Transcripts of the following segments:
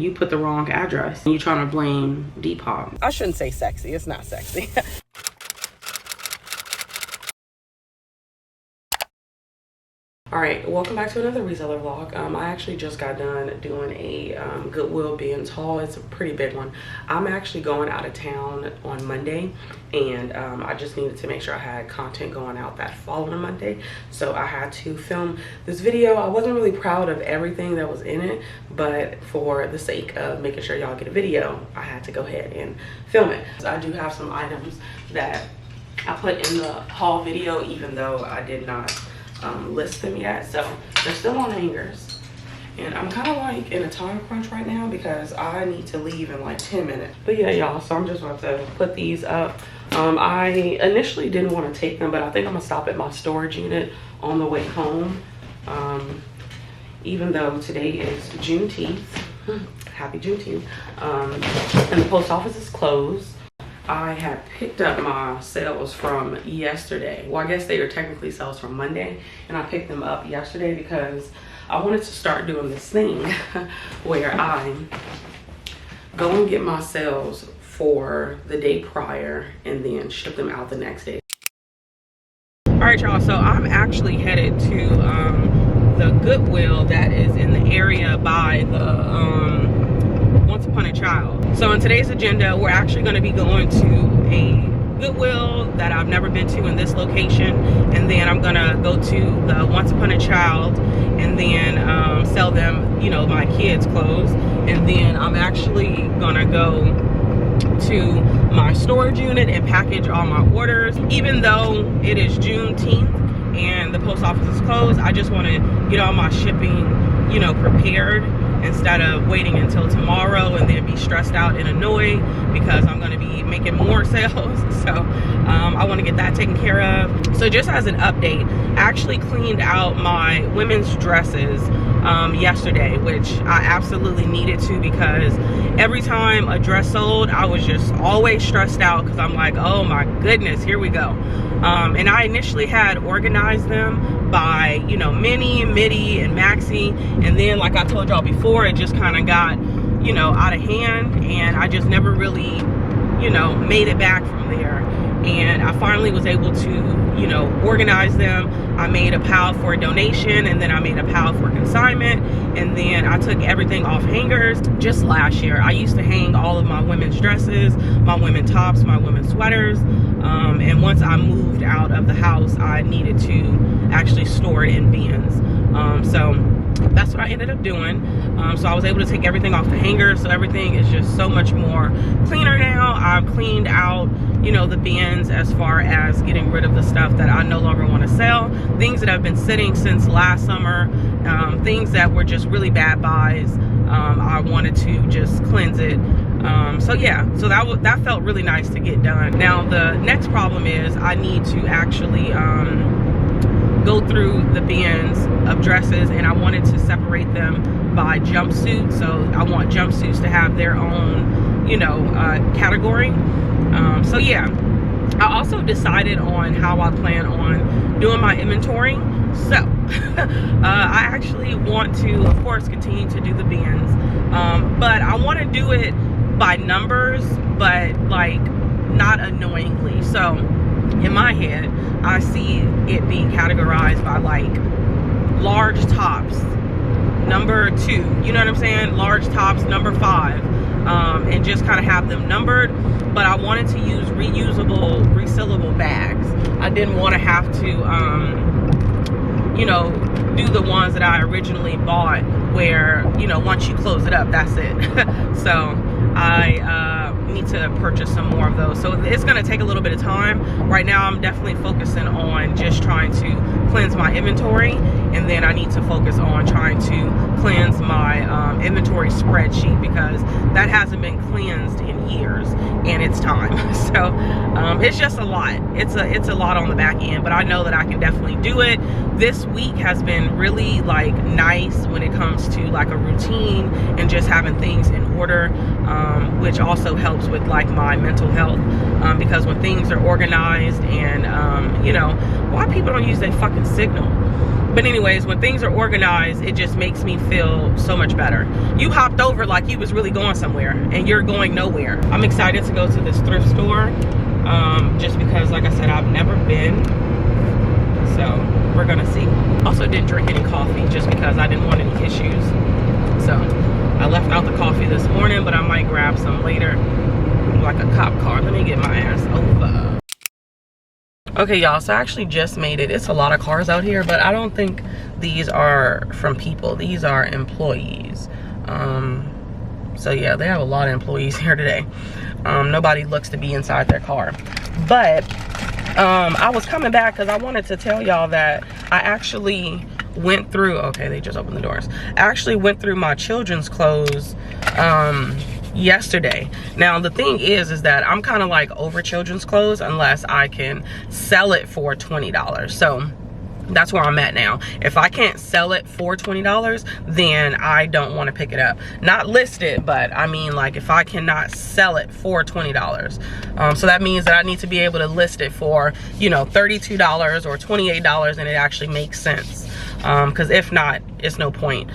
you put the wrong address and you trying to blame Depop. I shouldn't say sexy, it's not sexy. Alright, welcome back to another reseller vlog. I actually just got done doing a Goodwill bins haul. It's a pretty big one. I'm actually going out of town on Monday, and I just needed to make sure I had content going out that following Monday. So I had to film this video. I wasn't really proud of everything that was in it, but for the sake of making sure y'all get a video, I had to go ahead and film it. So I do have some items that I put in the haul video, even though I did not list them yet, so they're still on hangers, and I'm kind of like in a time crunch right now because I need to leave in like 10 minutes. But yeah, y'all, so I'm just about to put these up. I initially didn't want to take them, but I think I'm gonna stop at my storage unit on the way home, even though today is Juneteenth. Happy Juneteenth. And the post office is closed. I had picked up my sales from yesterday. Well, I guess they are technically sales from Monday, and I picked them up yesterday because I wanted to start doing this thing where I go and get my sales for the day prior and then ship them out the next day. All right, y'all, so I'm actually headed to the Goodwill that is in the area by the Once Upon a Child. So in today's agenda, we're actually going to be going to a Goodwill that I've never been to in this location, and then I'm going to go to the Once Upon a Child and then sell them, you know, my kids' clothes, and then I'm actually going to go to my storage unit and package all my orders. Even though it is Juneteenth and the post office is closed, I just want to get all my shipping, you know, prepared instead of waiting until tomorrow and then be stressed out and annoyed because I'm going to be making more sales. So I want to get that taken care of. So just as an update, I actually cleaned out my women's dresses yesterday, which I absolutely needed to, because every time a dress sold, I was just always stressed out because I'm like, oh my goodness, here we go. And I initially had organized them by, you know, mini, midi, and maxi, and then like I told y'all before, it just kind of got, you know, out of hand, and I just never really, you know, made it back from there. And I finally was able to, you know, organize them. I made a pile for a donation, and then I made a pile for consignment, and then I took everything off hangers. Just last year, I used to hang all of my women's dresses, my women's tops, my women's sweaters, and once I moved out of the house, I needed to actually store it in bins. So that's what I ended up doing. So I was able to take everything off the hanger, so everything is just so much more cleaner now. I've cleaned out, you know, the bins as far as getting rid of the stuff that I no longer want to sell, things that have been sitting since last summer, things that were just really bad buys. I wanted to just cleanse it. So yeah, so that felt really nice to get done. Now the next problem is I need to actually go through the bins of dresses, and I wanted to separate them by jumpsuit. So I want jumpsuits to have their own, you know, category. So yeah, I also decided on how I plan on doing my inventory. So I actually want to, of course, continue to do the bins, but I want to do it by numbers, but like not annoyingly. So in my head, I see it being categorized by like large tops, number 2, you know what I'm saying? Large tops, number 5, and just kind of have them numbered. But I wanted to use reusable, resealable bags. I didn't want to have to, you know, do the ones that I originally bought where, you know, once you close it up, that's it. So I need to purchase some more of those. So it's going to take a little bit of time. Right now I'm definitely focusing on just trying to cleanse my inventory, and then I need to focus on trying to cleanse my inventory spreadsheet, because that hasn't been cleansed in years and it's time. So it's just a lot. It's a lot on the back end, but I know that I can definitely do it. This week has been really like nice when it comes to like a routine and just having things in order, which also helps with like my mental health, because when things are organized and you know, why people don't use that fucking signal? But anyways, when things are organized, it just makes me feel so much better. You hopped over like you was really going somewhere, and you're going nowhere. I'm excited to go to this thrift store, just because, like I said, I've never been. So we're gonna see. Also didn't drink any coffee just because I didn't want any issues. So I left out the coffee this morning, but I might grab some later, like a cop car. Let me get my ass over. Okay, y'all, so I actually just made it. It's a lot of cars out here, but I don't think these are from people. These are employees. So yeah, they have a lot of employees here today. Nobody looks to be inside their car. But I was coming back because I wanted to tell y'all that I actually went through, okay, they just opened the doors. I actually went through my children's clothes yesterday. Now the thing is that I'm kind of like over children's clothes unless I can sell it for $20. So that's where I'm at now. If I can't sell it for $20, then I don't want to pick it up. Not list it, but I mean, like, if I cannot sell it for $20, so that means that I need to be able to list it for, you know, $32 or $28, and it actually makes sense. Because if not, it's no point.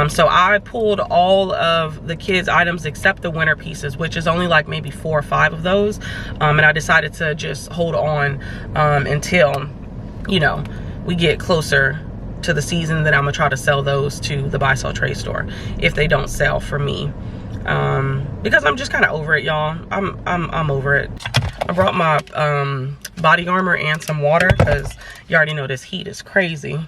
So I pulled all of the kids' items except the winter pieces, which is only like maybe 4 or 5 of those. And I decided to just hold on until, you know, we get closer to the season. Then I'm gonna try to sell those to the buy sell trade store if they don't sell for me. Because I'm just kind of over it, y'all. I'm over it. I brought my body armor and some water because you already know this heat is crazy.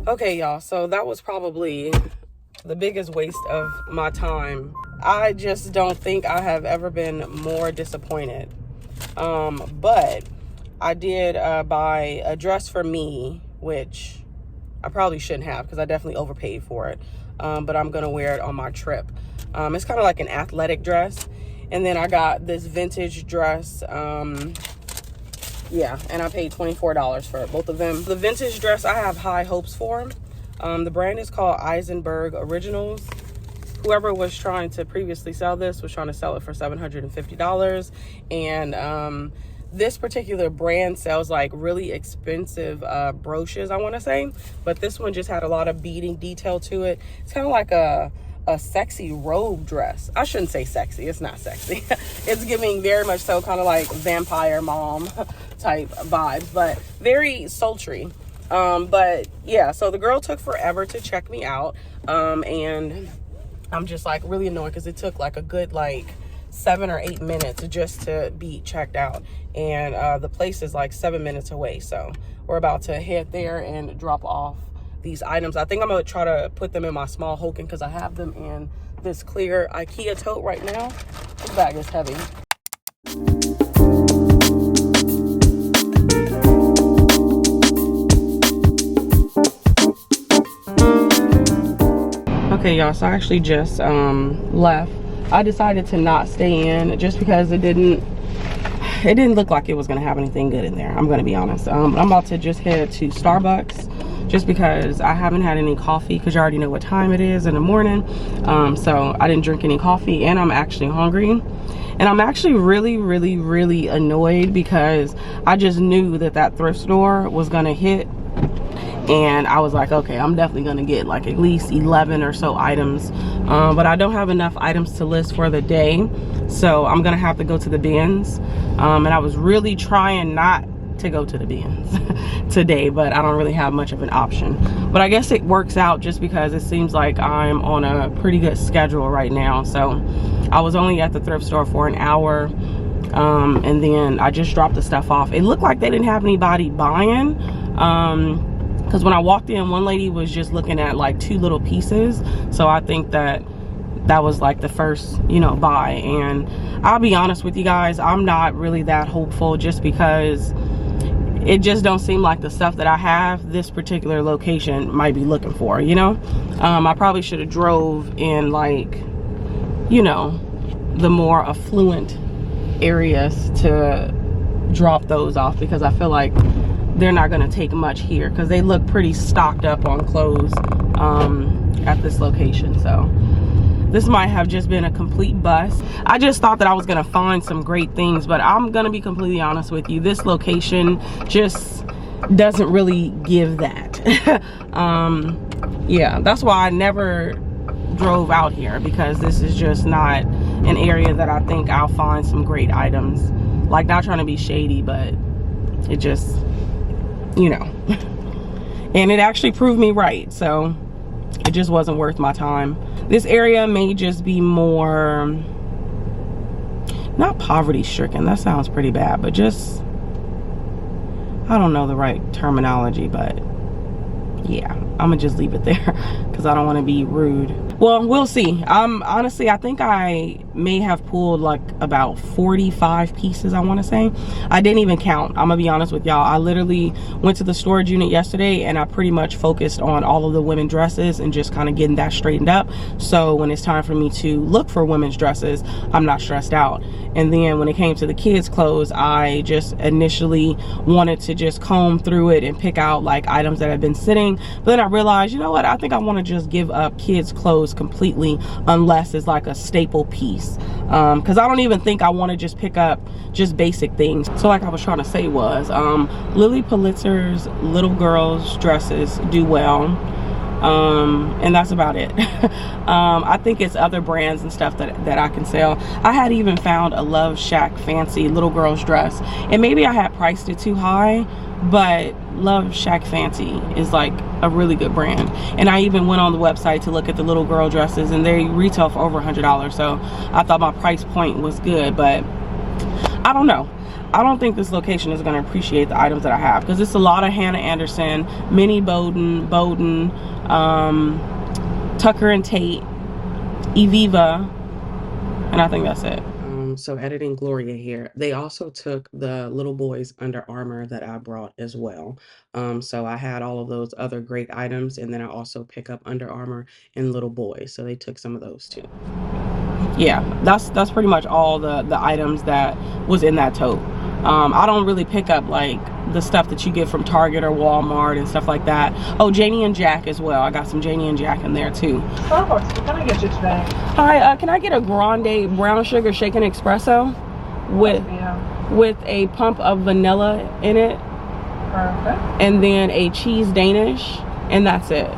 Okay, y'all, so that was probably the biggest waste of my time. I just don't think I have ever been more disappointed. But I did buy a dress for me, which I probably shouldn't have because I definitely overpaid for it. But I'm gonna wear it on my trip. It's kind of like an athletic dress. And then I got this vintage dress. Yeah, and I paid $24 for both of them. The vintage dress I have high hopes for. The brand is called Eisenberg Originals. Whoever was trying to previously sell this was trying to sell it for $750. And this particular brand sells like really expensive brooches, I want to say. But this one just had a lot of beading detail to it. It's kind of like a sexy robe dress. I shouldn't say sexy, it's not sexy. It's giving very much so kind of like vampire mom type vibes, but very sultry. But yeah, so the girl took forever to check me out, and I'm just like really annoyed because it took like a good like 7 or 8 minutes just to be checked out, and the place is like 7 minutes away. So we're about to head there and drop off these items. I think I'm gonna try to put them in my small Hoken because I have them in this clear IKEA tote right now. This bag is heavy. Okay, y'all, so I actually just left. I decided to not stay in just because it didn't look like it was gonna have anything good in there. I'm gonna be honest. I'm about to just head to Starbucks just because I haven't had any coffee, because you already know what time it is in the morning. So I didn't drink any coffee, and I'm actually hungry. And I'm actually really annoyed because I just knew that thrift store was gonna hit. And I was like, okay, I'm definitely gonna get like at least 11 or so items. But I don't have enough items to list for the day. So I'm gonna have to go to the bins. And I was really trying not to go to the bins today, but I don't really have much of an option. But I guess it works out just because it seems like I'm on a pretty good schedule right now. So I was only at the thrift store for an hour, and then I just dropped the stuff off. It looked like they didn't have anybody buying, because when I walked in, one lady was just looking at like 2 little pieces. So I think that was like the first, you know, buy. And I'll be honest with you guys, I'm not really that hopeful, just because it just don't seem like the stuff that I have this particular location might be looking for, you know. I probably should have drove in, like, you know, the more affluent areas to drop those off, because I feel like they're not going to take much here, because they look pretty stocked up on clothes at this location. So this might have just been a complete bust. I just thought that I was gonna find some great things, but I'm gonna be completely honest with you, this location just doesn't really give that. Yeah, that's why I never drove out here, because this is just not an area that I think I'll find some great items. Like, not trying to be shady, but it just, you know. And it actually proved me right, so it just wasn't worth my time. This area may just be more, not poverty stricken, that sounds pretty bad, but just, I don't know the right terminology, but yeah, I'm gonna just leave it there because I don't want to be rude. Well, we'll see. Honestly, I think I may have pulled like about 45 pieces, I want to say. I didn't even count. I'm gonna be honest with y'all. I literally went to the storage unit yesterday and I pretty much focused on all of the women's dresses and just kind of getting that straightened up. So when it's time for me to look for women's dresses, I'm not stressed out. And then when it came to the kids' clothes, I just initially wanted to just comb through it and pick out like items that have been sitting. But then I realized, you know what, I think I want to just give up kids' clothes completely, unless it's like a staple piece, because I don't even think I want to just pick up just basic things. So like I was trying to say was, Lily Pulitzer's little girls dresses do well, and that's about it. I think it's other brands and stuff that I can sell. I had even found a Love Shack Fancy little girl's dress, and maybe I had priced it too high, but Love Shack Fancy is like a really good brand. And I even went on the website to look at the little girl dresses, and they retail for over $100. So I thought my price point was good, but I don't know. I don't think this location is going to appreciate the items that I have, because it's a lot of Hannah Anderson, Minnie Bowden, Tucker and Tate, Eviva, and I think that's it. So editing Gloria here. They also took the little boys Under Armour that I brought as well. So I had all of those other great items, and then I also pick up Under Armour and little boys. So they took some of those too. Yeah, that's pretty much all the items that was in that tote. I don't really pick up like the stuff that you get from Target or Walmart and stuff like that. Oh, Janie and Jack as well. I got some Janie and Jack in there too. Starbucks, what can I get you today? Hi, can I get a grande brown sugar shaken espresso with a pump of vanilla in it? Perfect. And then a cheese Danish, and that's it.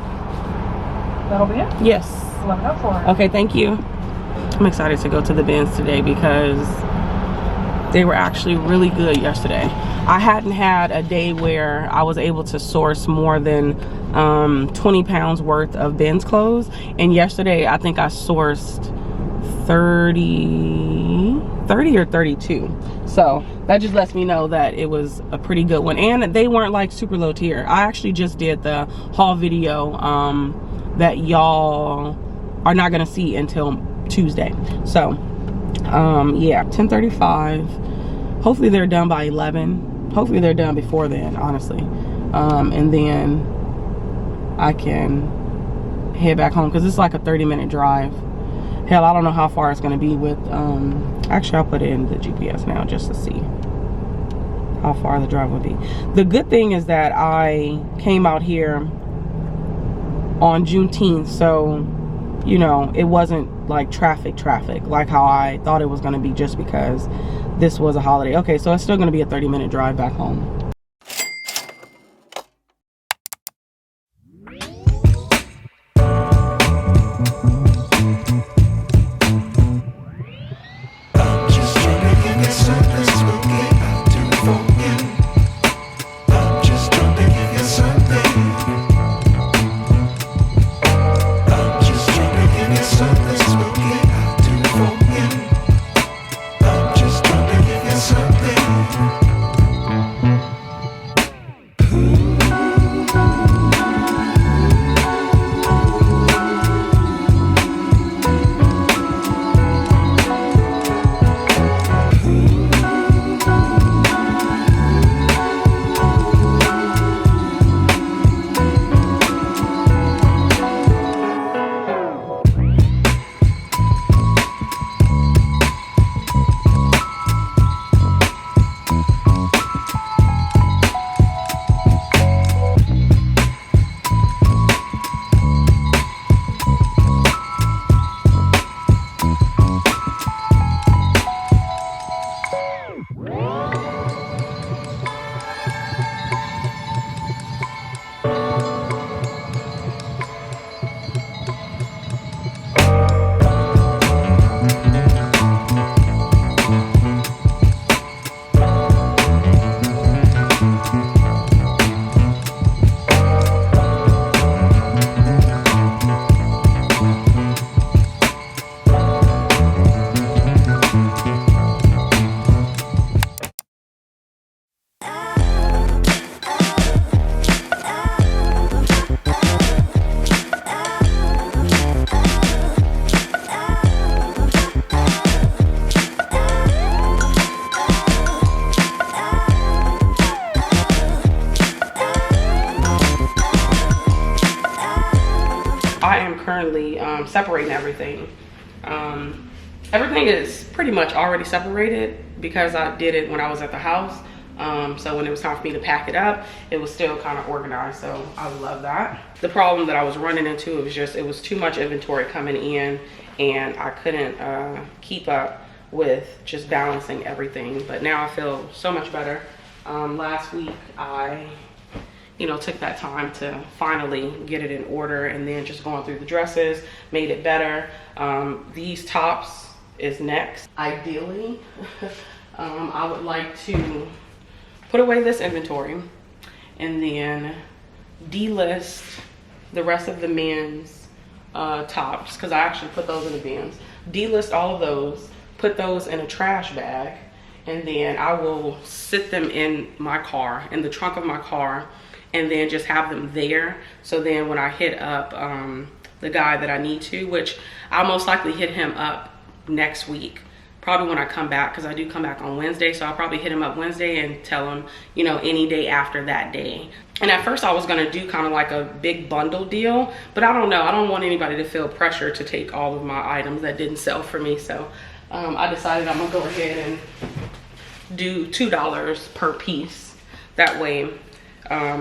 That'll be it? Yes. Let me know for it. Okay, thank you. I'm excited to go to the bins today because they were actually really good yesterday. I hadn't had a day where I was able to source more than 20 pounds worth of bins clothes, and yesterday I think I sourced 30 or 32. So that just lets me know that it was a pretty good one, and they weren't like super low tier. I actually just did the haul video that y'all are not gonna see until Tuesday. So yeah, 10:35. Hopefully they're done by 11. Hopefully they're done before then, honestly. And then I can head back home, because it's like a 30-minute drive. Hell, I don't know how far it's going to be with, actually I'll put it in the GPS now just to see how far the drive would be. The good thing is that I came out here on Juneteenth, so you know, it wasn't like traffic like how I thought it was going to be just because this was a holiday. Okay, so it's still going to be a 30-minute drive back home. Currently separating everything. Everything is pretty much already separated because I did it when I was at the house. So when it was time for me to pack it up, it was still kind of organized, so I love that. The problem that I was running into was just, it was too much inventory coming in and I couldn't keep up with just balancing everything. But now I feel so much better. Last week I took that time to finally get it in order, and then just going through the dresses made it better. These tops is next. Ideally, I would like to put away this inventory and then delist the rest of the men's tops, because I actually put those in the bins. Delist all of those, put those in a trash bag, and then I will sit them in my car, in the trunk of my car, and then just have them there. So then when I hit up the guy that I need to, which I'll most likely hit him up next week, probably when I come back, because I do come back on Wednesday. So I'll probably hit him up Wednesday and tell him, any day after that day. And at first I was gonna do kind of like a big bundle deal, but I don't know. I don't want anybody to feel pressure to take all of my items that didn't sell for me. So I decided I'm gonna go ahead and do $2 per piece. That way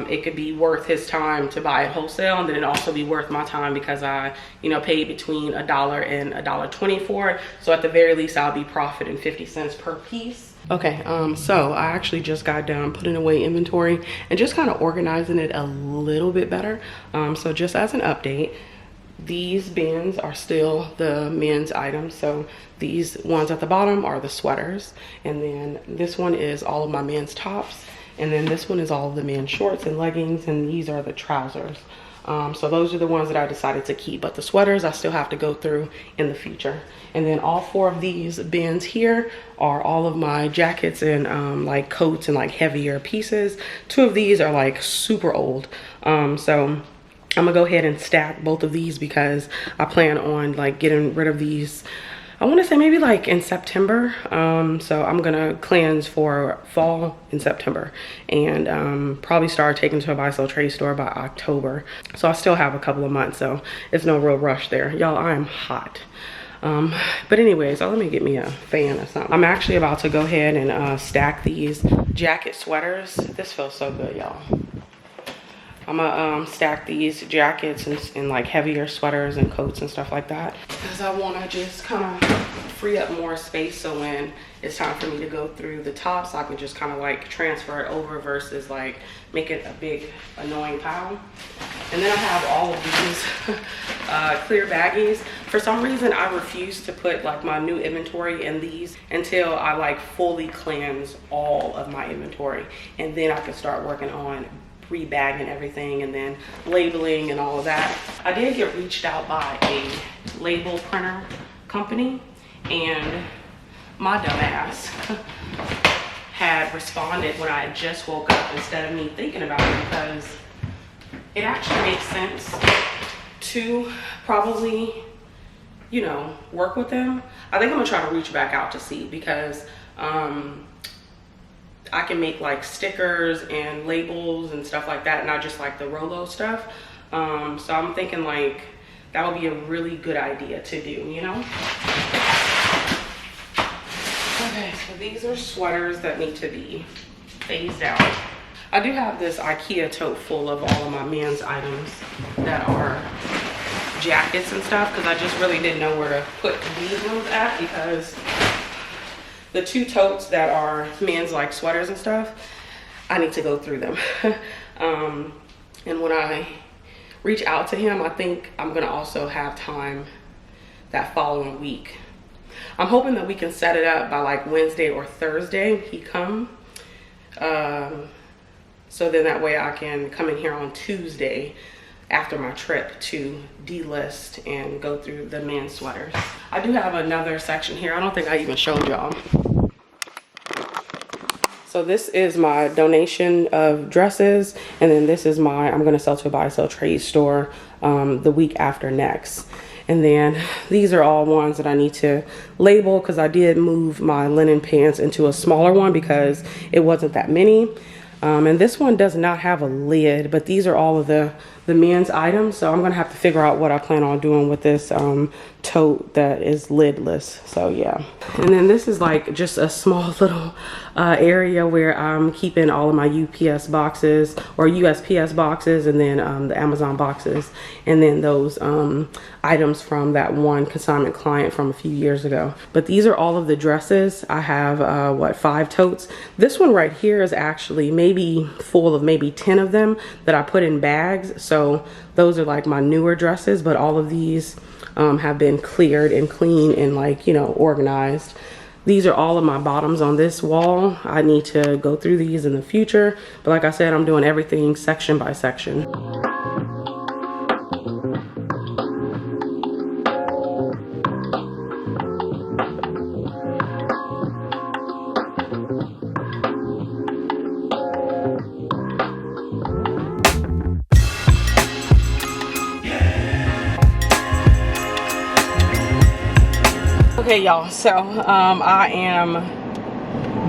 it could be worth his time to buy it wholesale, and then it also be worth my time because I paid between $1 and $1.20 for it. So at the very least I'll be profiting 50 cents per piece. Okay, so I actually just got done putting away inventory and just kind of organizing it a little bit better. So just as an update, these bins are still the men's items. So these ones at the bottom are the sweaters, and then this one is all of my men's tops, and then this one is all of the men's shorts and leggings, and these are the trousers. So those are the ones that I decided to keep, but the sweaters I still have to go through in the future. And then all 4 of these bins here are all of my jackets and like coats and like heavier pieces. 2 of these are like super old. So I'm gonna go ahead and stack both of these because I plan on like getting rid of these, I want to say maybe like in September. So I'm gonna cleanse for fall in September, and probably start taking to a buy sell trade store by October. So I still have a couple of months, so it's no real rush there. Y'all, I am hot. But anyways, let me get me a fan or something. I'm actually about to go ahead and stack these jacket sweaters. This feels so good, y'all. I'm gonna stack these jackets and like heavier sweaters and coats and stuff like that, because I want to just kind of free up more space, so when it's time for me to go through the tops, I can just kind of like transfer it over versus like make it a big annoying pile. And then I have all of these clear baggies. For some reason, I refuse to put like my new inventory in these until I like fully cleanse all of my inventory, and then I can start working on rebagging everything and then labeling and all of that. I did get reached out by a label printer company, and my dumbass had responded when I had just woke up instead of me thinking about it, because it actually makes sense to probably, you know, work with them. I think I'm gonna try to reach back out to see, because I can make like stickers and labels and stuff like that, not just like the Rolo stuff. So I'm thinking like that would be a really good idea to do, you know? Okay, so these are sweaters that need to be phased out. I do have this IKEA tote full of all of my men's items that are jackets and stuff, because I just really didn't know where to put these ones at, because the two totes that are men's like sweaters and stuff, I need to go through them. And when I reach out to him, I think I'm gonna also have time that following week. I'm hoping that we can set it up by like Wednesday or Thursday he come. So then that way I can come in here on Tuesday after my trip to delist and go through the men's sweaters. I do have another section here. I don't think I even showed y'all. So this is my donation of dresses, and then this is my, I'm gonna sell to a buy sell trade store the week after next. And then these are all ones that I need to label, because I did move my linen pants into a smaller one because it wasn't that many. And this one does not have a lid, but these are all of the men's items. So I'm gonna have to figure out what I plan on doing with this tote that is lidless. So yeah. And then this is like just a small little area where I'm keeping all of my UPS boxes or USPS boxes, and then the Amazon boxes, and then those items from that one consignment client from a few years ago. But these are all of the dresses. I have what, 5 totes. This one right here is actually maybe full of maybe 10 of them that I put in bags. So those are like my newer dresses, but all of these have been cleared and clean and like, you know, organized. These are all of my bottoms on this wall. I need to go through these in the future, but like I said, I'm doing everything section by section. Okay, y'all, so I am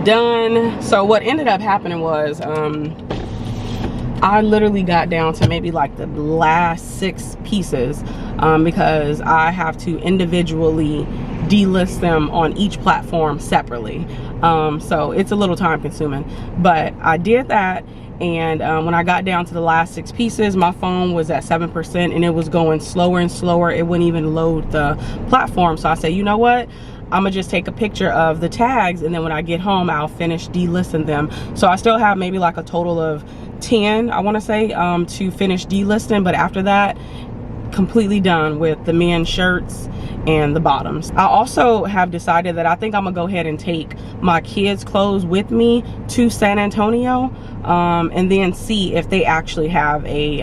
done. So what ended up happening was I literally got down to maybe like the last 6 pieces because I have to individually delist them on each platform separately. So it's a little time consuming, but I did that. And when I got down to the last 6 pieces, my phone was at 7% and it was going slower and slower. It wouldn't even load the platform. So I said, you know what? I'm gonna just take a picture of the tags, and then when I get home, I'll finish delisting them. So I still have maybe like a total of 10, I wanna say, to finish delisting. But after that, completely done with the men's shirts and the bottoms. I also have decided that I think I'm gonna go ahead and take my kids' clothes with me to San Antonio and then see if they actually have a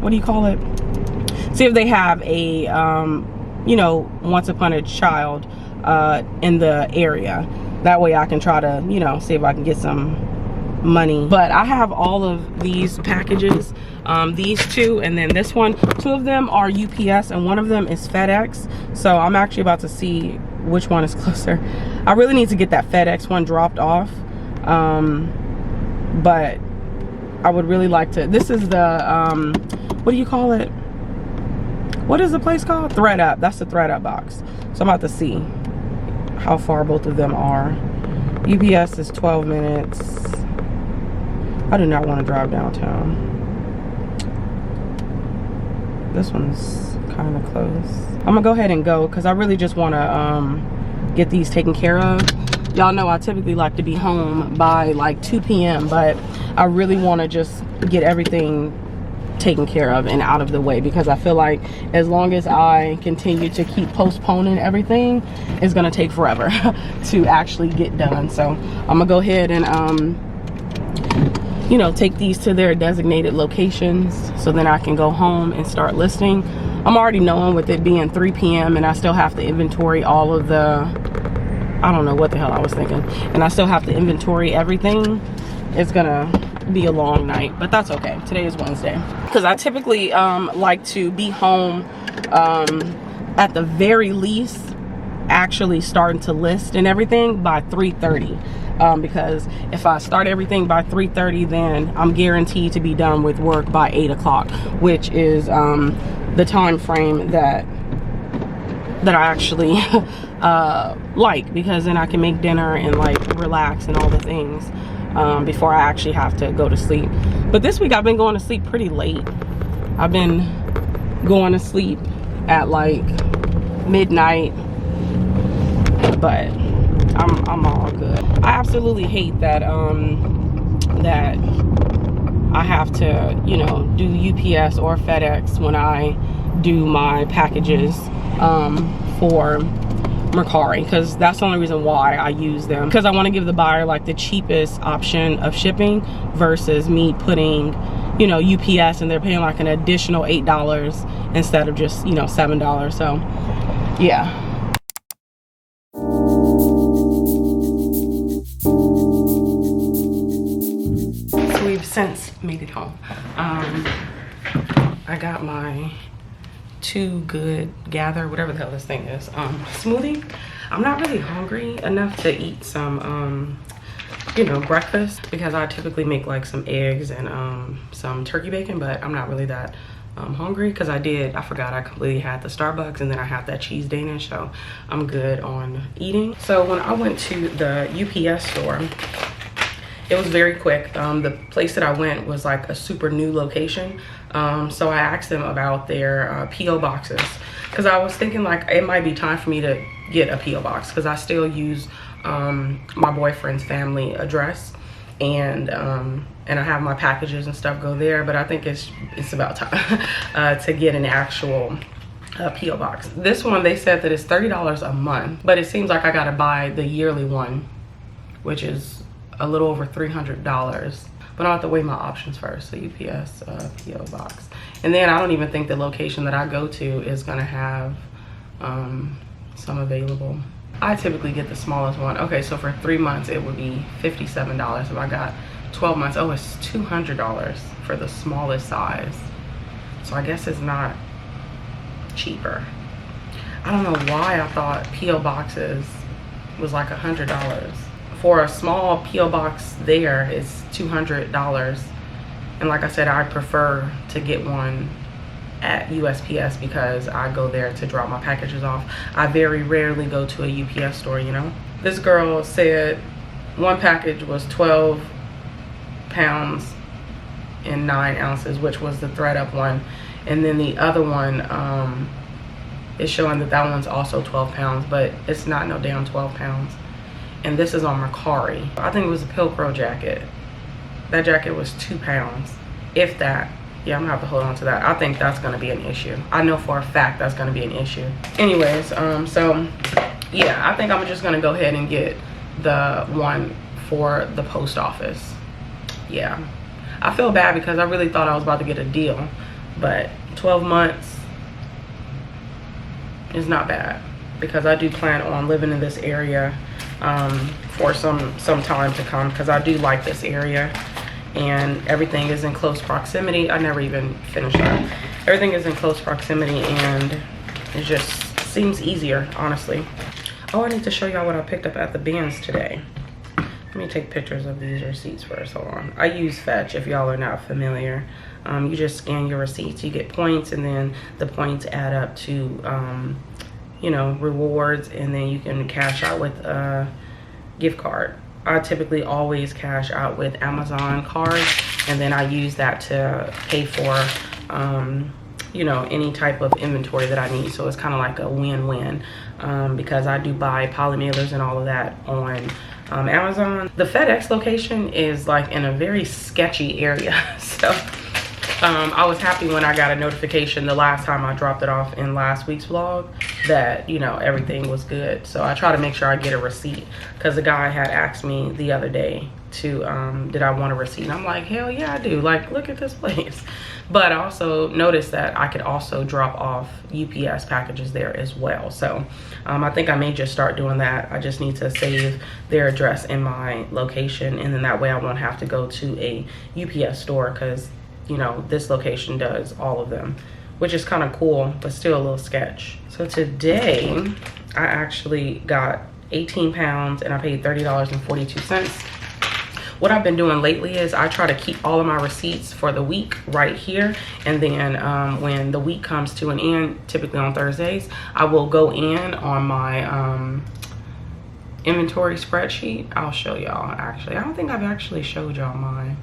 what do you call it, see if they have a you know, Once Upon a Child in the area. That way I can try to, you know, see if I can get some money. But I have all of these packages, these 2, and then this one. 2 of them are UPS and 1 of them is FedEx. So I'm actually about to see which one is closer. I really need to get that FedEx one dropped off, but I would really like to. This is the what do you call it, what is the place called? ThredUp. That's the ThredUp box. So I'm about to see how far both of them are. UPS is 12 minutes. I do not want to drive downtown. This one's kind of close. I'm gonna go ahead and go because I really just want to get these taken care of. Y'all know I typically like to be home by like 2 p.m. but I really want to just get everything taken care of and out of the way, because I feel like as long as I continue to keep postponing everything, it's gonna take forever to actually get done. So I'm gonna go ahead and you know, take these to their designated locations so then I can go home and start listing. I'm already knowing with it being 3 p.m. and I still have to inventory all of the, I don't know what the hell I was thinking, and I still have to inventory everything. It's gonna be a long night, but that's okay. Today is Wednesday, because I typically like to be home at the very least actually starting to list and everything by 3:30, because if I start everything by 3:30, then I'm guaranteed to be done with work by 8 o'clock, which is the time frame that I actually like, because then I can make dinner and like relax and all the things before I actually have to go to sleep. But this week I've been going to sleep pretty late. I've been going to sleep at like midnight, but I'm all good. I absolutely hate that that I have to, you know, do UPS or FedEx when I do my packages for Mercari, because that's the only reason why I use them, because I want to give the buyer like the cheapest option of shipping versus me putting, you know, UPS and they're paying like an additional $8 instead of just, you know, $7. So yeah. So we've since made it home. I got my Too Good Gather, whatever the hell this thing is, smoothie. I'm not really hungry enough to eat some you know, breakfast, because I typically make like some eggs and some turkey bacon, but I'm not really that hungry, because I forgot I completely had the Starbucks and then I had that cheese Danish, so I'm good on eating. So when I went to the UPS store, it was very quick. The place that I went was like a super new location. So I asked them about their P.O. boxes, because I was thinking like it might be time for me to get a P.O. box, because I still use my boyfriend's family address, and I have my packages and stuff go there, but I think it's about time to get an actual P.O. box. This one, they said that it's $30 a month, but it seems like I gotta buy the yearly one, which is a little over $300. But I'll have to weigh my options first. So UPS P.O. box. And then I don't even think the location that I go to is gonna have some available. I typically get the smallest one. Okay, so for 3 months it would be $57. If I got 12 months, oh, it's $200 for the smallest size. So I guess it's not cheaper. I don't know why I thought P.O. boxes was like $100. For a small P.O. box there, it's $200. And like I said, I prefer to get one at USPS because I go there to drop my packages off. I very rarely go to a UPS store, you know. This girl said one package was 12 pounds and 9 ounces, which was the thread up one. And then the other one is showing that that one's also 12 pounds, but it's not no damn 12 pounds. And this is on Mercari. I think it was a 𝕃𝕀ℕ𝕂 jacket. That jacket was 2 pounds, if that. Yeah, I'm gonna have to hold on to that. I think that's gonna be an issue. I know for a fact that's gonna be an issue. Anyways, so yeah, I think I'm just gonna go ahead and get the one for the post office. Yeah, I feel bad because I really thought I was about to get a deal, but 12 months is not bad, because I do plan on living in this area for some time to come, because I do like this area and everything is in close proximity. I never even finished that. Everything is in close proximity and it just seems easier, honestly. Oh, I need to show y'all what I picked up at the bins today. Let me take pictures of these receipts first. Hold on. I use Fetch, if y'all are not familiar. You just scan your receipts, you get points, and then the points add up to you know, rewards, and then you can cash out with a gift card. I typically always cash out with Amazon cards, and then I use that to pay for you know, any type of inventory that I need. So it's kind of like a win-win, because I do buy poly mailers and all of that on Amazon. The FedEx location is like in a very sketchy area. So I was happy when I got a notification the last time I dropped it off in last week's vlog that, you know, everything was good. So I try to make sure I get a receipt, because the guy had asked me the other day to did I want a receipt, and I'm like, hell yeah I do, like, look at this place. But I also noticed that I could also drop off UPS packages there as well. So I think I may just start doing that. I just need to save their address in my location, and then that way I won't have to go to a UPS store, because, you know, this location does all of them, which is kind of cool, but still a little sketch. So today I actually got 18 pounds and I paid $30.42. What I've been doing lately is I try to keep all of my receipts for the week right here, and then when the week comes to an end, typically on Thursdays, I will go in on my inventory spreadsheet. I'll show y'all. Actually, I don't think I've actually showed y'all my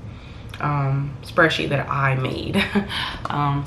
spreadsheet that I made.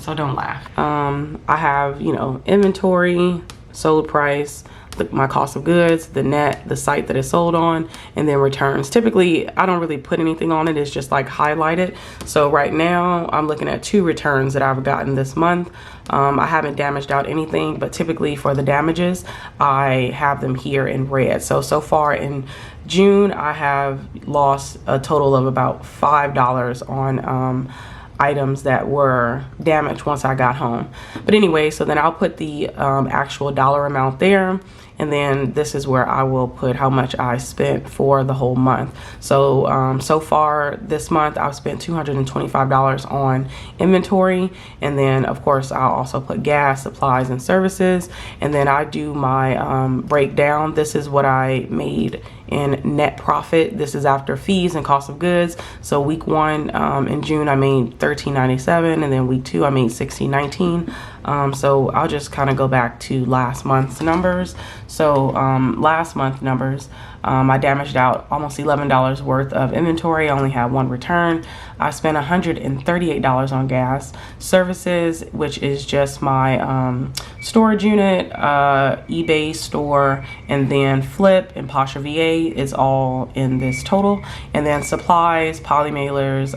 So don't laugh. I have, you know, inventory, sold price, my cost of goods, the net, the site that it's sold on, and then returns. Typically I don't really put anything on it, it's just like highlighted. So right now I'm looking at 2 returns that I've gotten this month. I haven't damaged out anything, but typically for the damages I have them here in red. So far in June I have lost a total of about $5 on items that were damaged once I got home. But anyway, so then I'll put the actual dollar amount there, and then this is where I will put how much I spent for the whole month. So so far this month I've spent $225 on inventory, and then of course I'll also put gas, supplies, and services, and then I do my breakdown. This is what I made in net profit. This is after fees and cost of goods. So week 1 in June I made $13.97, and then week 2 I made $16.19. So I'll just kind of go back to last month's numbers. So last month numbers, I damaged out almost $11 worth of inventory. I only had 1 return. I spent $138 on gas. Services, which is just my storage unit, eBay store, and then Flip and Pasha VA is all in this total. And then supplies, poly mailers,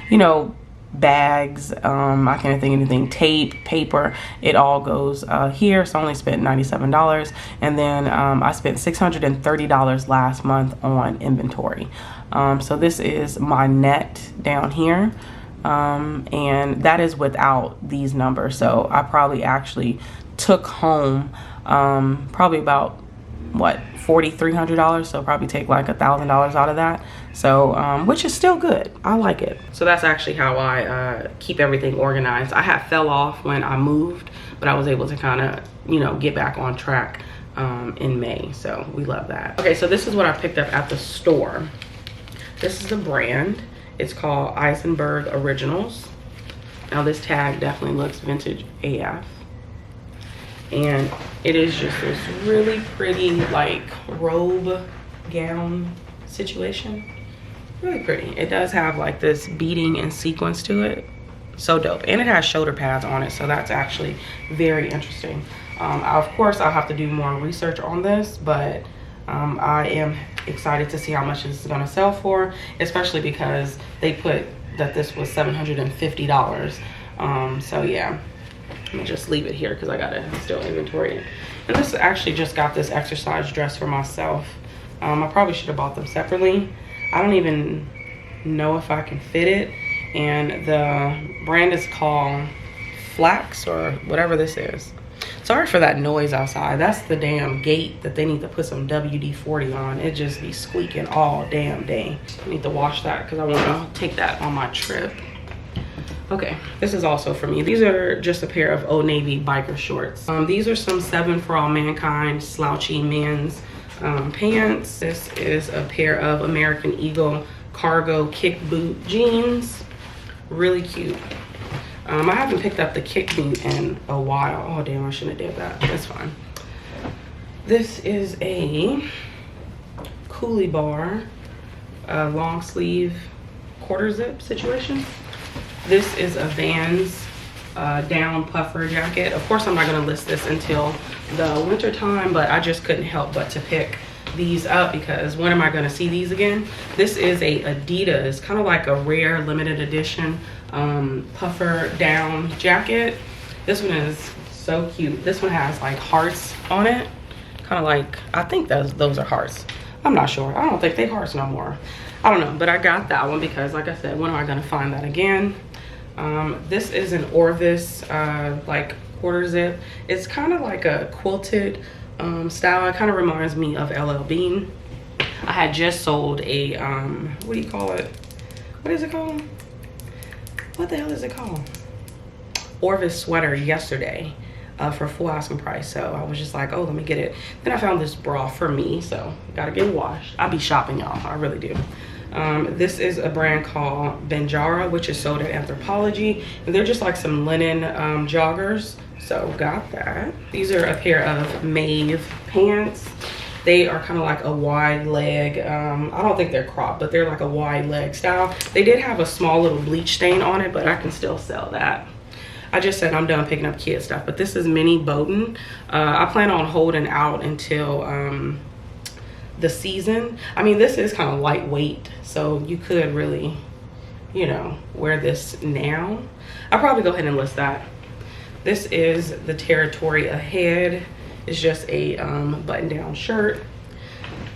you know, bags, I can't think of anything, tape, paper, it all goes here. So I only spent $97, and then I spent $630 last month on inventory. So this is my net down here, and that is without these numbers. So I probably actually took home probably about what, $4,300, so probably take like $1,000 out of that. So which is still good, I like it. So that's actually how I keep everything organized. I had fell off when I moved, but I was able to kind of, you know, get back on track in May, so we love that. Okay, so this is what I picked up at the store. This is the brand, it's called Eisenberg Originals. Now this tag definitely looks vintage AF, and it is just this really pretty like robe gown situation. Really pretty. It does have like this beading and sequins to it. So dope. And it has shoulder pads on it, so that's actually very interesting. Of course I'll have to do more research on this, but I am excited to see how much this is going to sell for, especially because they put that this was $750. So yeah, let me just leave it here because I gotta still inventory it. And this actually just got this exercise dress for myself. I probably should have bought them separately. I don't even know if I can fit it, and the brand is called Flax or whatever this is. Sorry for that noise outside. That's the damn gate that they need to put some WD-40 on. It just be squeaking all damn day. I need to wash that because I want to take that on my trip. Okay, this is also for me. These are just a pair of Old Navy biker shorts. These are some 7 for All Mankind slouchy men's pants. This is a pair of American Eagle cargo kick boot jeans. Really cute. I haven't picked up the kick boot in a while. Oh damn, I shouldn't have did that. That's fine. This is a Coolie Bar long sleeve quarter zip situation. This is a Vans down puffer jacket. Of course, I'm not gonna list this until the winter time, but I just couldn't help but to pick these up because when am I gonna see these again? This is a Adidas, kind of like a rare limited edition puffer down jacket. This one is so cute. This one has like hearts on it, kind of like, I think those are hearts. I'm not sure. I don't think they hearts no more. I don't know, but I got that one because, like I said, when am I gonna find that again? This is an Orvis like quarter zip. It's kind of like a quilted style. It kind of reminds me of LL Bean. I had just sold a what do you call it? What is it called? What the hell is it called? Orvis sweater yesterday for full asking price. So I was just like, oh, let me get it. Then I found this bra for me, so gotta get washed. I be shopping, y'all. I really do. This is a brand called Benjara, which is sold at Anthropologie, and they're just like some linen joggers. So got that. These are a pair of Maeve pants. They are kind of like a wide leg. I don't think they're cropped, but they're like a wide leg style. They did have a small little bleach stain on it, but I can still sell that. I just said I'm done picking up kid stuff, but this is mini Bowden. I plan on holding out until the season. I mean, this is kind of lightweight, so you could really, you know, wear this now. I'll probably go ahead and list that. This is the Territory Ahead. It's just a button-down shirt.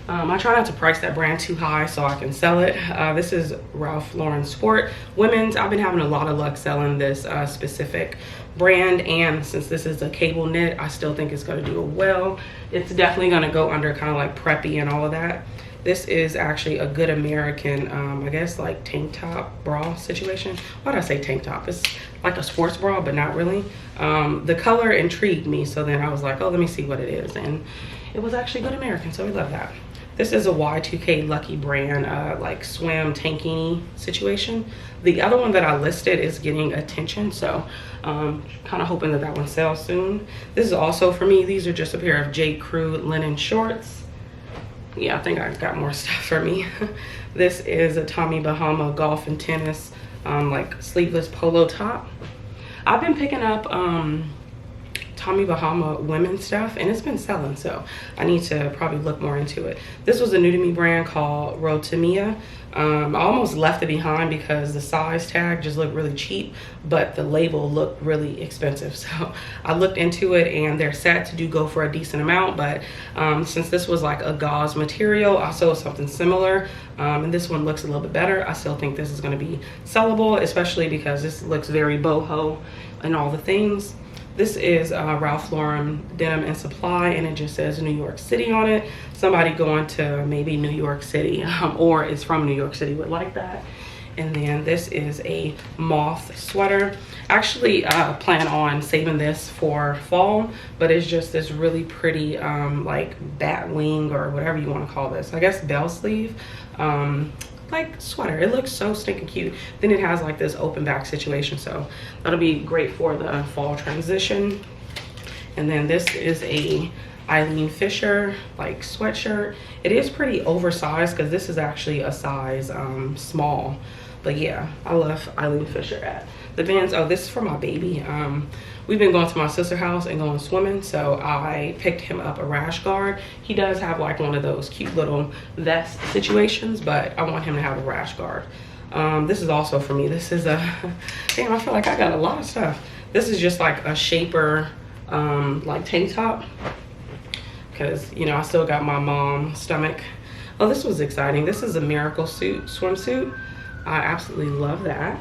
I try not to price that brand too high so I can sell it. This is Ralph Lauren Sport Women's. I've been having a lot of luck selling this specific brand, and since this is a cable knit, I still think it's going to do well. It's definitely going to go under kind of like preppy and all of that. This is actually a Good American, I guess like tank top bra situation. Why did I say tank top? It's like a sports bra, but not really. The color intrigued me, so then I was like, oh, let me see what it is. And it was actually Good American, so we love that. This is a Y2K Lucky brand, like swim tankini situation. The other one that I listed is getting attention, so kind of hoping that that one sells soon. This is also for me. These are just a pair of J. Crew linen shorts. Yeah, I think I got more stuff for me. This is a Tommy Bahama golf and tennis like sleeveless polo top. I've been picking up Tommy Bahama women's stuff, and it's been selling, so I need to probably look more into it. This was a new to me brand called 𝕃𝕀ℕ𝕂𝕊. I almost left it behind because the size tag just looked really cheap, but the label looked really expensive. So I looked into it, and they're set to go for a decent amount, but since this was like a gauze material, I sold something similar, and this one looks a little bit better. I still think this is going to be sellable, especially because this looks very boho and all the things. This is Ralph Lauren Denim and Supply, and it just says New York City on it. Somebody going to maybe New York City or is from New York City would like that. And then this is a moth sweater. Actually plan on saving this for fall, but it's just this really pretty like bat wing or whatever you want to call this. I guess bell sleeve. Like sweater. It looks so stinking cute. Then it has like this open back situation, so that'll be great for the fall transition. And then this is a Eileen Fisher like sweatshirt. It is pretty oversized because this is actually a size small, but yeah, I love Eileen Fisher at the Vans. Oh, this is for my baby. We've been going to my sister's house and going swimming, so I picked him up a rash guard. He does have like one of those cute little vest situations, but I want him to have a rash guard. This is also for me. This is a, damn, I feel like I got a lot of stuff. This is just like a shaper like tank top, because you know I still got my mom's stomach. Oh, this was exciting. This is a Miracle Suit swimsuit. I absolutely love that.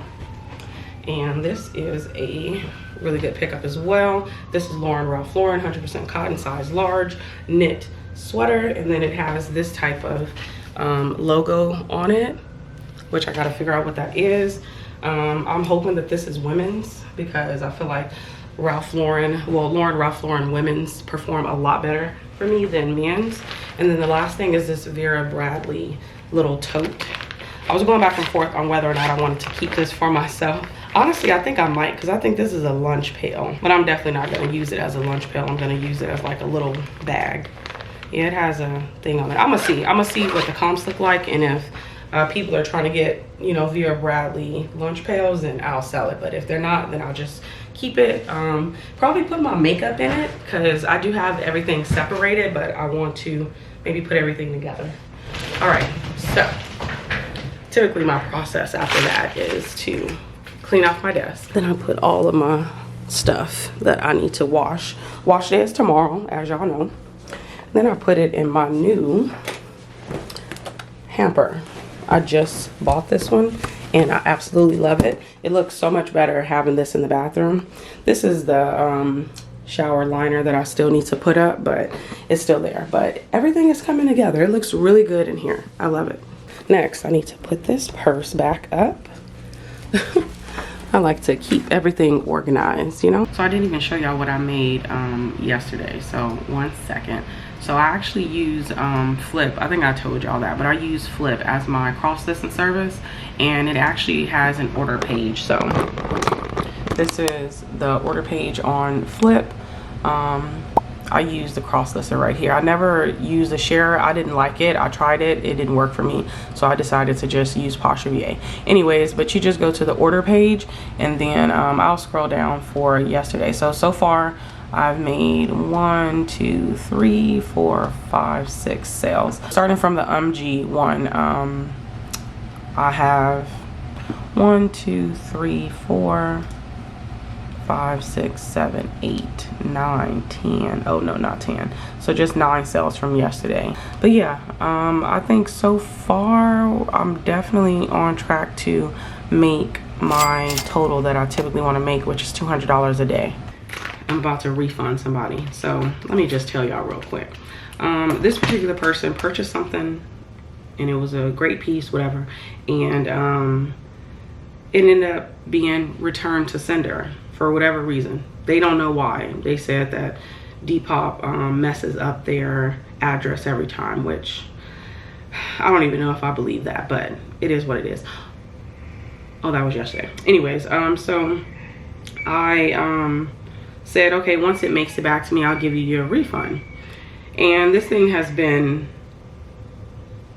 And this is a really good pickup as well. This is Ralph Lauren 100% cotton, size large, knit sweater, and then it has this type of logo on it, which I gotta figure out what that is. I'm hoping that this is women's, because I feel like Ralph Lauren women's perform a lot better for me than men's. And then the last thing is this Vera Bradley little tote. I was going back and forth on whether or not I wanted to keep this for myself. Honestly, I think I might, because I think this is a lunch pail, but I'm definitely not going to use it as a lunch pail. I'm going to use it as like a little bag. Yeah, it has a thing on it. I'm gonna see what the comps look like, and if people are trying to get, you know, Vera Bradley lunch pails, then I'll sell it. But if they're not, then I'll just keep it. Probably put my makeup in it because I do have everything separated, but I want to maybe put everything together. All right, so typically my process after that is to clean off my desk. Then I put all of my stuff that I need to wash. Wash day is tomorrow, as y'all know. Then I put it in my new hamper. I just bought this one and I absolutely love it. It looks so much better having this in the bathroom. This is the shower liner that I still need to put up, but it's still there. But everything is coming together. It looks really good in here. I love it. Next, I need to put this purse back up. I like to keep everything organized, you know? So I didn't even show y'all what I made yesterday. So 1 second. So I actually use Flip. I think I told y'all that, but I use Flip as my cross-listing service, and it actually has an order page. So this is the order page on Flip. I use the cross-lister right here. I never used the share. I didn't like it. I tried it. It didn't work for me. So I decided to just use Posture VA. Anyways, but you just go to the order page, and then I'll scroll down for yesterday. So far, I've made 1, 2, 3, 4, 5, 6 sales. Starting from the UMG one, I have 1, 2, 3, 4, 5, 6, 7, 8, 9, 10. Oh no, not 10. So just 9 sales from yesterday. But yeah, I think so far I'm definitely on track to make my total that I typically want to make, which is $200 a day. I'm about to refund somebody, so let me just tell y'all real quick. This particular person purchased something and it was a great piece, whatever, and it ended up being returned to sender for whatever reason. They don't know why. They said that Depop messes up their address every time, which I don't even know if I believe that, but it is what it is. Oh, that was yesterday. Anyways, so I said, okay, once it makes it back to me, I'll give you your refund. And this thing has been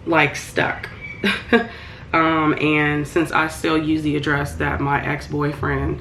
like stuck. And since I still use the address that my ex-boyfriend,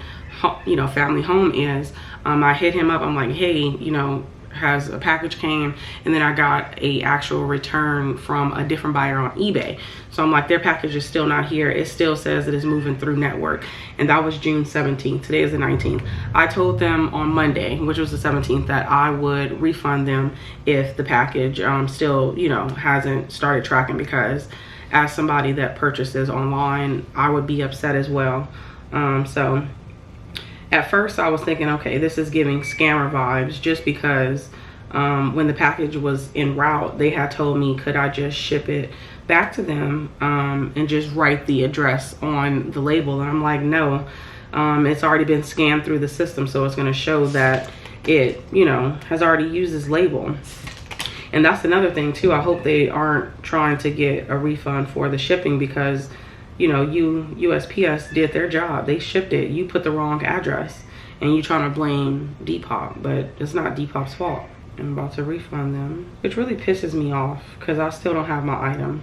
you know, family home is, I hit him up. I'm like, hey, you know, has a package came, and then I got a actual return from a different buyer on eBay. So I'm like, their package is still not here. It still says it is moving through network, and that was June 17th. Today is the 19th. I told them on Monday, which was the 17th, that I would refund them if the package still, you know, hasn't started tracking, because as somebody that purchases online, I would be upset as well. So at first I was thinking, okay, this is giving scammer vibes, just because when the package was en route, they had told me, could I just ship it back to them and just write the address on the label? And I'm like, no, it's already been scanned through the system, so it's going to show that it, you know, has already used this label. And that's another thing too. I hope they aren't trying to get a refund for the shipping, because you know, USPS did their job. They shipped it. You put the wrong address and you trying to blame Depop, but it's not Depop's fault. I'm about to refund them, which really pisses me off because I still don't have my item.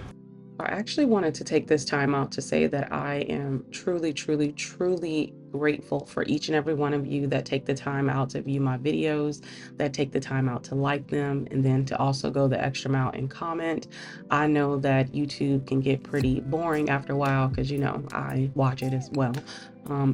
I actually wanted to take this time out to say that I am truly, truly, truly grateful for each and every one of you that take the time out to view my videos, that take the time out to like them, and then to also go the extra mile and comment. I know that YouTube can get pretty boring after a while, because, you know, I watch it as well.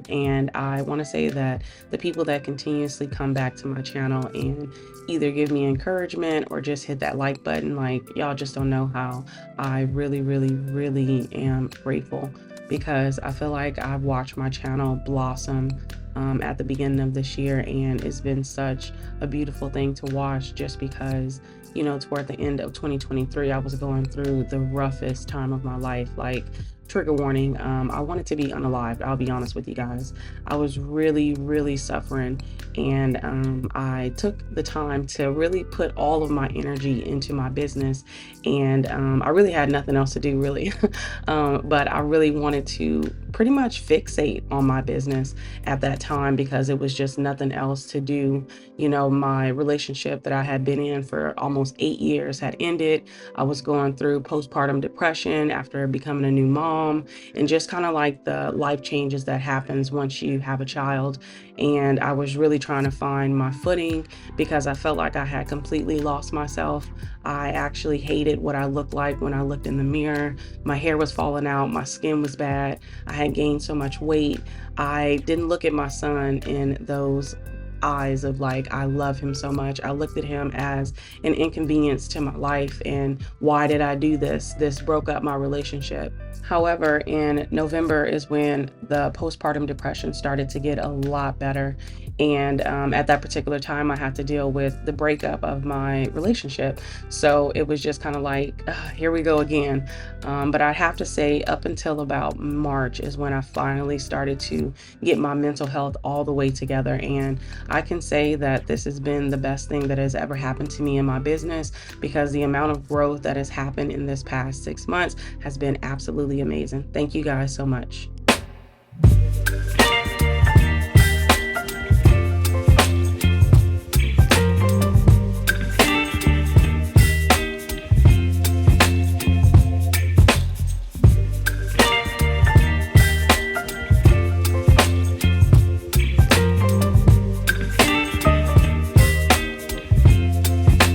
And I want to say that the people that continuously come back to my channel and either give me encouragement or just hit that like button, like, y'all just don't know how I really, really, really am grateful, because I feel like I've watched my channel blossom at the beginning of this year, and it's been such a beautiful thing to watch, just because, you know, toward the end of 2023, I was going through the roughest time of my life. Like, trigger warning, I wanted to be unalived. I'll be honest with you guys. I was really, really suffering, and I took the time to really put all of my energy into my business, and I really had nothing else to do, really. But I really wanted to pretty much fixate on my business at that time because it was just nothing else to do. You know, my relationship that I had been in for almost 8 years had ended. I was going through postpartum depression after becoming a new mom, and just kind of like the life changes that happens once you have a child. And I was really trying to find my footing because I felt like I had completely lost myself. I actually hated what I looked like when I looked in the mirror. My hair was falling out, my skin was bad, I had gained so much weight. I didn't look at my son in those eyes of like, I love him so much. I looked at him as an inconvenience to my life, and why did I do this? This broke up my relationship. However, in November is when the postpartum depression started to get a lot better. And at that particular time, I had to deal with the breakup of my relationship. So it was just kind of like, here we go again. But I have to say, up until about March is when I finally started to get my mental health all the way together. And I can say that this has been the best thing that has ever happened to me in my business, because the amount of growth that has happened in this past 6 months has been absolutely amazing. Thank you guys so much.